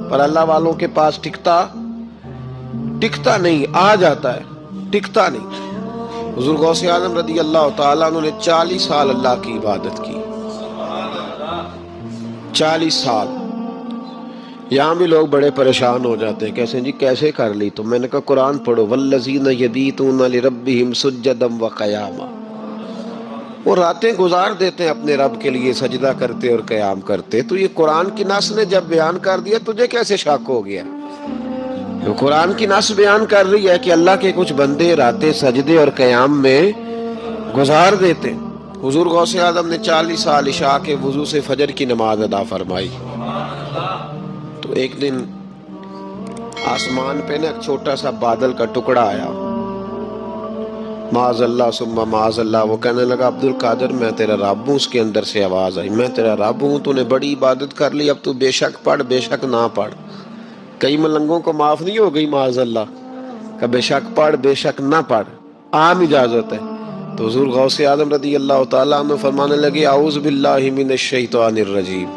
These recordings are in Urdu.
پر اللہ والوں کے پاس ٹکتا نہیں، آ جاتا ہے، ٹکتا نہیں۔ حضور غوث اعظم رضی اللہ تعالیٰ عنہ نے 40 سال اللہ کی عبادت کی، 40 سال۔ یہاں بھی لوگ بڑے پریشان ہو جاتے ہیں، کیسے جی کیسے کر لی؟ تو میں نے کہا قرآن پڑھو، والذین یبیتون لربہم سجدا وقیاما، وہ راتیں گزار دیتے ہیں اپنے رب کے لیے سجدہ کرتے اور قیام کرتے۔ تو یہ قرآن کی نص نے جب بیان کر دیا، تجھے کیسے شک ہو گیا؟ قرآن کی نص بیان کر رہی ہے کہ اللہ کے کچھ بندے راتیں سجدے اور قیام میں گزار دیتے۔ حضور غوث اعظم نے 40 سال عشاء کے وضو سے فجر کی نماز ادا فرمائی۔ تو ایک دن آسمان پہ نا ایک چھوٹا سا بادل کا ٹکڑا آیا، معاذ اللہ ثم معاذ اللہ۔ وہ کہنے لگا عبد القادر میں تیرا رب ہوں۔ اس کے اندر سے آواز آئی میں تیرا رب ہوں، تو نے بڑی عبادت کر لی، اب تو بے شک پڑھ بے شک نہ پڑھ۔ کئی ملنگوں کو معاف نہیں ہو گئی معاذ اللہ کہ بے شک پڑھ بے شک نہ پڑھ، عام اجازت ہے۔ تو حضور غوث اعظم رضی اللہ تعالیٰ عنہ فرمانے لگے اعوذ باللہ من الشیطان الرجیم۔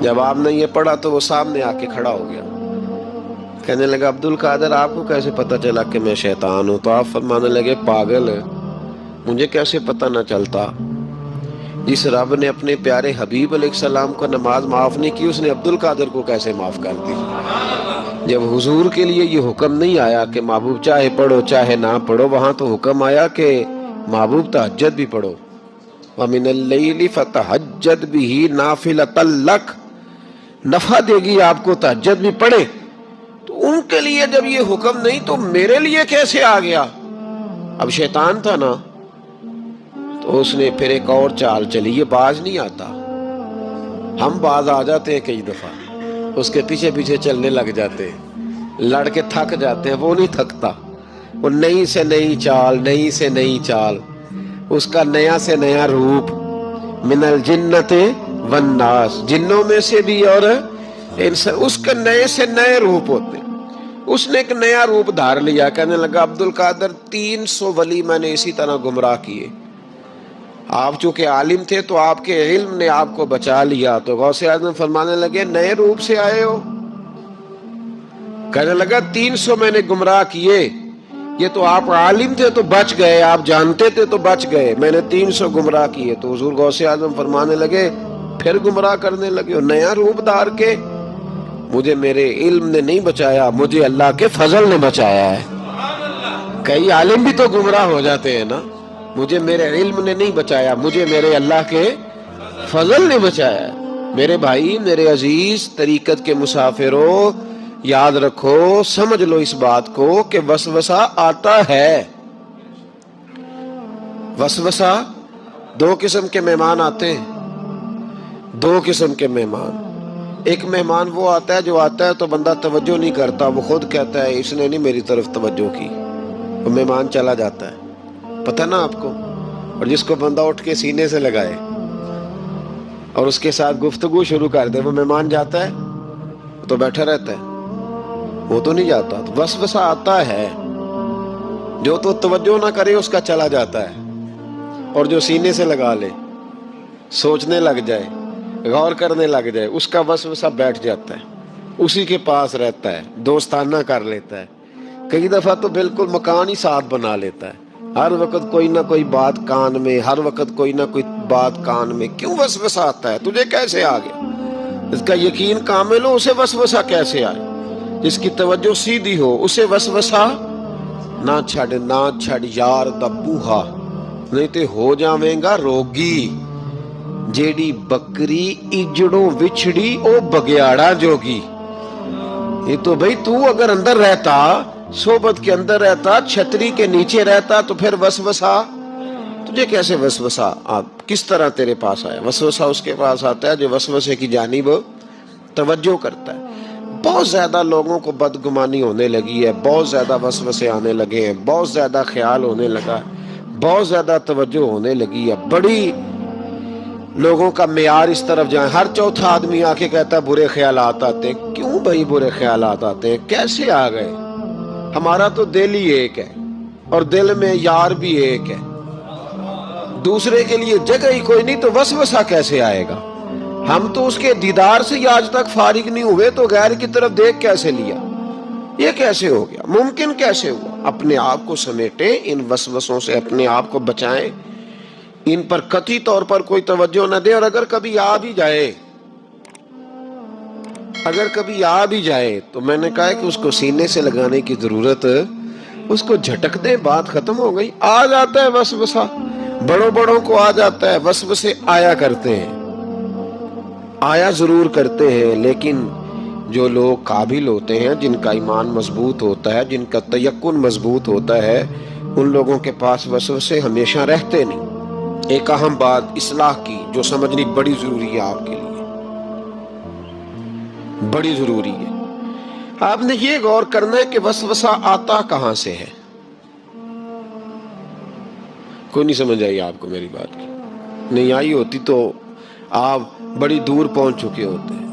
جب آپ نے یہ پڑھا تو وہ سامنے آ کے کھڑا ہو گیا، کہنے لگا عبد القادر آپ کو کیسے پتہ چلا کہ میں شیطان ہوں؟ تو آپ فرمانے لگے پاگل ہے، مجھے کیسے پتہ نہ چلتا؟ جس رب نے اپنے پیارے حبیب علیہ السلام کو نماز معاف نہیں کی، اس نے عبد القادر کو کیسے معاف کر دی؟ جب حضور کے لیے یہ حکم نہیں آیا کہ محبوب چاہے پڑھو چاہے نہ پڑھو، وہاں تو حکم آیا کہ محبوب تہجد بھی پڑھو، وَمِنَ اللَّيْلِ فَتَہَجَّدْ بِهِ نَافِلَةً لَكَ، نفع دے گی آپ کو، تہجد بھی پڑھے۔ تو ان کے لیے جب یہ حکم نہیں تو میرے لیے کیسے آ گیا؟ اب شیطان تھا نا، تو اس نے پھر ایک اور چال چلی، یہ باز نہیں آتا، ہم باز آ جاتے ہیں کئی دفعہ، اس کے پیچھے پیچھے چلنے لگ جاتے ہیں، لڑ کے تھک جاتے ہیں، وہ نہیں تھکتا، وہ نئی سے نئی چال، نئی سے نئی چال، اس کا نیا سے نیا روپ، من الجنت والناس، جنوں میں سے بھی اور اس کے نئے سے نئے روپ ہوتے ہیں۔ اس نے ایک نیا روپ دھار لیا، کہنے لگا عبد القادر 300 ولی میں نے اسی طرح گمراہ کیے، آپ چونکہ عالم تھے تو آپ کے علم نے آپ کو بچا لیا۔ تو غوث اعظم فرمانے لگے نئے روپ سے آئے ہو؟ کہنے لگا 300 میں نے گمراہ کیے، یہ تو آپ عالم تھے تو بچ گئے، آپ جانتے تھے تو بچ گئے، میں نے 300 گمراہ کیے۔ تو حضور غوث اعظم فرمانے لگے پھر گمراہ کرنے لگے ہو نیا روپ دھار کے؟ مجھے میرے علم نے نہیں بچایا، مجھے اللہ کے فضل نے بچایا ہے۔ کئی عالم بھی تو گمراہ ہو جاتے ہیں نا، مجھے میرے علم نے نہیں بچایا، مجھے میرے اللہ کے فضل نے بچایا ہے۔ میرے بھائی، میرے عزیز طریقت کے مسافروں، یاد رکھو، سمجھ لو اس بات کو کہ وسوسہ آتا ہے۔ وسوسہ، دو قسم کے مہمان آتے ہیں، دو قسم کے مہمان۔ ایک مہمان وہ آتا ہے جو آتا ہے تو بندہ توجہ نہیں کرتا، وہ خود کہتا ہے اس نے نہیں میری طرف توجہ کی، وہ مہمان چلا جاتا ہے، پتہ نا آپ کو۔ اور جس کو بندہ اٹھ کے سینے سے لگائے اور اس کے ساتھ گفتگو شروع کر دے، وہ مہمان جاتا ہے تو بیٹھا رہتا ہے، وہ تو نہیں جاتا۔ تو وسوسہ آتا ہے، جو تو توجہ نہ کرے اس کا چلا جاتا ہے، اور جو سینے سے لگا لے، سوچنے لگ جائے، غور کرنے لگ جائے، اس کا وسوسہ بیٹھ جاتا ہے، اسی کے پاس رہتا ہے، دوستانہ کر لیتا ہے، کئی دفعہ تو بالکل مکان ہی ساتھ بنا لیتا ہے، ہر وقت کوئی نہ کوئی بات کان میں، ہر وقت کوئی نہ کوئی بات کان میں۔ کیوں وسوسہ آتا ہے؟ تجھے کیسے آ گیا؟ اس کا یقین کامل ہو، اسے وسوسہ کیسے آئے؟ جس کی توجہ سیدھی ہو اسے وسوسہ نہ چھڑ یار دا بوہا، نہیں تے ہو جاویں گا روگی، جیڑی بکری اجڑوں وچھڑی او بگیاڑا جوگی۔ یہ تو بھئی تو اگر اندر رہتا، صحبت کے اندر رہتا، چھتری کے نیچے رہتا، تو پھر وسوسہ تجھے کیسے وسوسہ کس طرح تیرے پاس آیا؟ وسوسہ اس کے پاس آتا ہے جو وسوسے کی جانب توجہ کرتا ہے۔ بہت زیادہ لوگوں کو بدگمانی ہونے لگی ہے، بہت زیادہ وسوسے آنے لگے ہیں، بہت زیادہ خیال ہونے لگا، بہت زیادہ توجہ ہونے لگی ہے، بڑی لوگوں کا معیار اس طرف جائیں، ہر چوتھا آدمی آ کے کہتا ہے برے خیالات آتے ہیں۔ کیوں بھائی برے خیالات آتے ہیں؟ کیسے آ گئے؟ ہمارا تو دل ہی ایک ہے، اور دل میں یار بھی ایک ہے، دوسرے کے لیے جگہ ہی کوئی نہیں، تو وسوسہ کیسے آئے گا؟ ہم تو اس کے دیدار سے ہی آج تک فارغ نہیں ہوئے، تو غیر کی طرف دیکھ کیسے لیا؟ یہ کیسے ہو گیا؟ ممکن کیسے ہوا؟ اپنے آپ کو سمیٹیں، ان وسوسوں سے اپنے آپ کو بچائیں، ان پر قطعی طور پر کوئی توجہ نہ دیں، اور اگر کبھی آ بھی جائے تو میں نے کہا کہ اس کو سینے سے لگانے کی ضرورت، اس کو جھٹک دیں، بات ختم ہو گئی۔ آ جاتا ہے وسوسہ، بڑوں کو آ جاتا ہے، وسوسے آیا کرتے ہیں، آیا ضرور کرتے ہیں، لیکن جو لوگ قابل ہوتے ہیں، جن کا ایمان مضبوط ہوتا ہے، جن کا تیقن مضبوط ہوتا ہے، ان لوگوں کے پاس وسوسے ہمیشہ رہتے نہیں۔ ایک اہم بات اصلاح کی جو سمجھنی بڑی ضروری ہے، آپ کے لیے بڑی ضروری ہے۔ آپ نے یہ غور کرنا ہے کہ وسوسہ آتا کہاں سے ہے۔ کوئی نہیں سمجھ آئی آپ کو میری بات کی؟ نہیں آئی ہوتی تو آپ بڑی دور پہنچ چکے ہوتے ہیں۔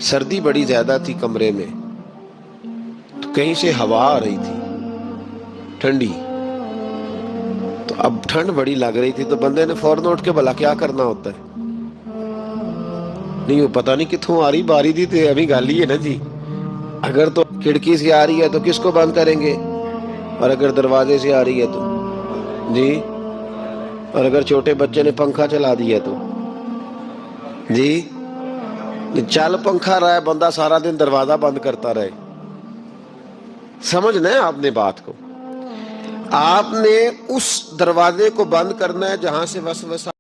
سردی بڑی زیادہ تھی کمرے میں، تو کہیں سے ہوا آ رہی تھی ٹھنڈی، تو اب ٹھنڈ بڑی لگ رہی تھی، تو بندے نے فوراً اٹھ کے بھلا کیا کرنا ہوتا ہے؟ نہیں وہ پتہ نہیں کتوں آ رہی، باری دی تھی ابھی گل ہی ہے نا جی۔ اگر تو کھڑکی سے آ رہی ہے تو کس کو بند کریں گے، اور اگر دروازے سے آ رہی ہے تو جی، اور اگر چھوٹے بچے نے پنکھا چلا دیا تو جی، چل پنکھا رہا ہے، بندہ سارا دن دروازہ بند کرتا رہے؟ سمجھنا ہے آپ نے بات کو، آپ نے اس دروازے کو بند کرنا ہے جہاں سے وسوسہ